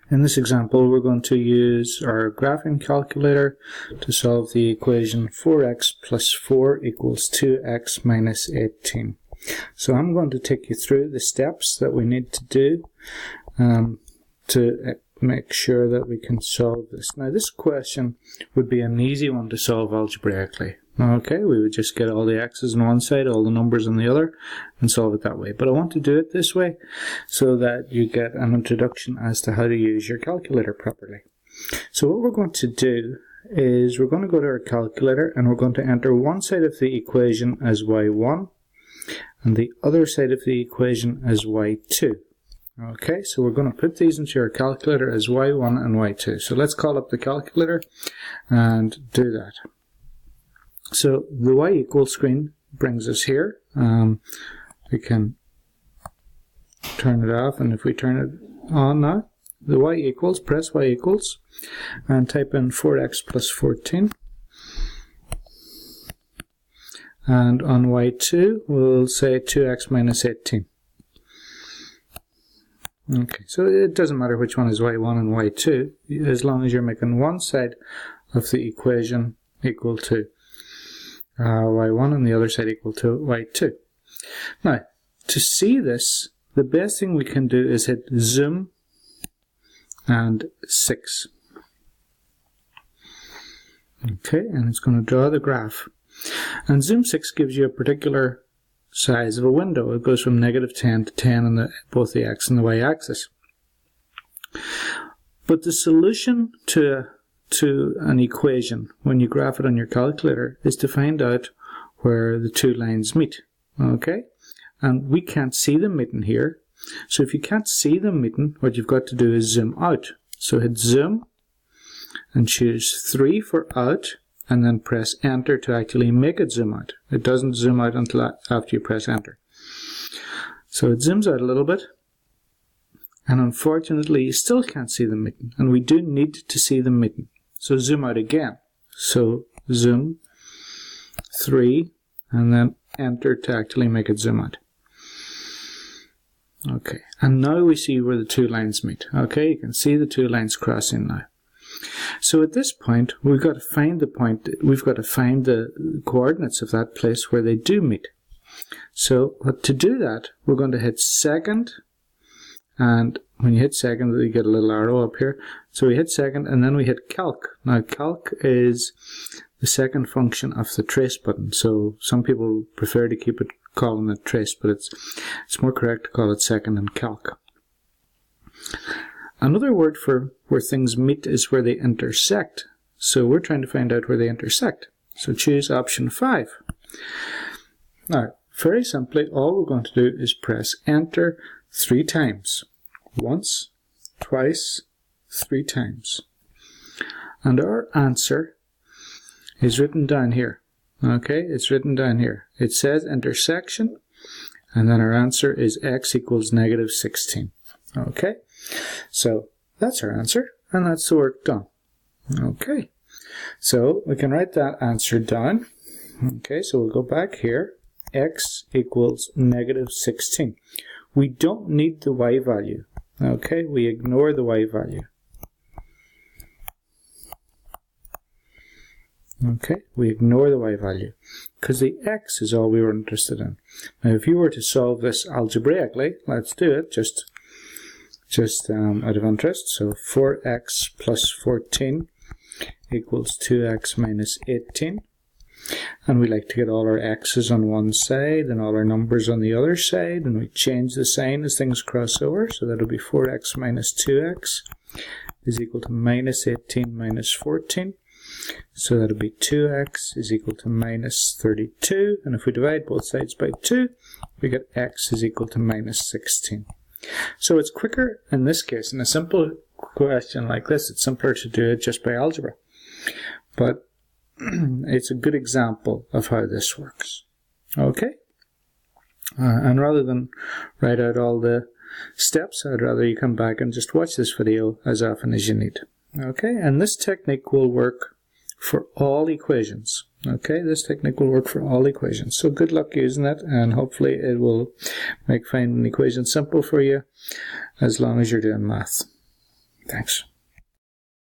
In this example, we're going to use our graphing calculator to solve the equation 4x plus 4 equals 2x minus 18. So I'm going to take you through the steps that we need to do to make sure that we can solve this. Now, this question would be an easy one to solve algebraically. Okay, we would just get all the x's on one side, all the numbers on the other, and solve it that way. But I want to do it this way so that you get an introduction as to how to use your calculator properly. So what we're going to do is we're going to go to our calculator and we're going to enter one side of the equation as y1 and the other side of the equation as y2. Okay, so we're going to put these into our calculator as y1 and y2. So let's call up the calculator and do that. So the y equals screen brings us here. We can turn it off, and if we turn it on now, the y equals, press y equals, and type in 4x plus 14. And on y2, we'll say 2x minus 18. Okay, so it doesn't matter which one is y1 and y2, as long as you're making one side of the equation equal to y1 and the other side equal to y2. Now, to see this, the best thing we can do is hit zoom and 6. Okay, and it's going to draw the graph. And zoom 6 gives you a particular size of a window. It goes from -10 to 10 on both the x and the y axis. But the solution to an equation, when you graph it on your calculator, is to find out where the two lines meet. Okay? And we can't see them meeting here. So if you can't see them meeting, what you've got to do is zoom out. So hit zoom and choose 3 for out, and then press enter to actually make it zoom out. It doesn't zoom out until after you press enter. So it zooms out a little bit. And unfortunately, you still can't see them meeting. And we do need to see them meeting. So zoom out again. So zoom 3 and then enter to actually make it zoom out. Okay, and now we see where the two lines meet. Okay, you can see the two lines crossing now. So at this point, we've got to find the point, we've got to find the coordinates of that place where they do meet. So to do that, we're going to hit second. And when you hit second, you get a little arrow up here. So we hit second, and then we hit calc. Now, calc is the second function of the trace button. So some people prefer to keep it calling it trace, but it's more correct to call it second and calc. Another word for where things meet is where they intersect. So we're trying to find out where they intersect. So choose option 5. Now, very simply, all we're going to do is press enter 3 times. Once, twice, 3 times. And our answer is written down here. Okay, it's written down here. It says intersection, and then our answer is x equals -16. Okay, so that's our answer, and that's the work done. Okay, so we can write that answer down. Okay, so we'll go back here. X equals -16. We don't need the y value. Okay, we ignore the y value. Okay, we ignore the y value because the x is all we were interested in. Now, if you were to solve this algebraically, let's do it just out of interest. So 4x plus 14 equals 2x minus 18. And we like to get all our x's on one side and all our numbers on the other side, and we change the sign as things cross over, so that'll be 4x minus 2x is equal to minus 18 minus 14. So that'll be 2x is equal to minus 32, and if we divide both sides by 2, we get x is equal to minus 16. So it's quicker in this case. In a simple question like this, it's simpler to do it just by algebra. But it's a good example of how this works. Okay? And rather than write out all the steps, I'd rather you come back and just watch this video as often as you need. Okay? And this technique will work for all equations. Okay? This technique will work for all equations. So good luck using it, and hopefully it will make finding equations simple for you as long as you're doing math. Thanks.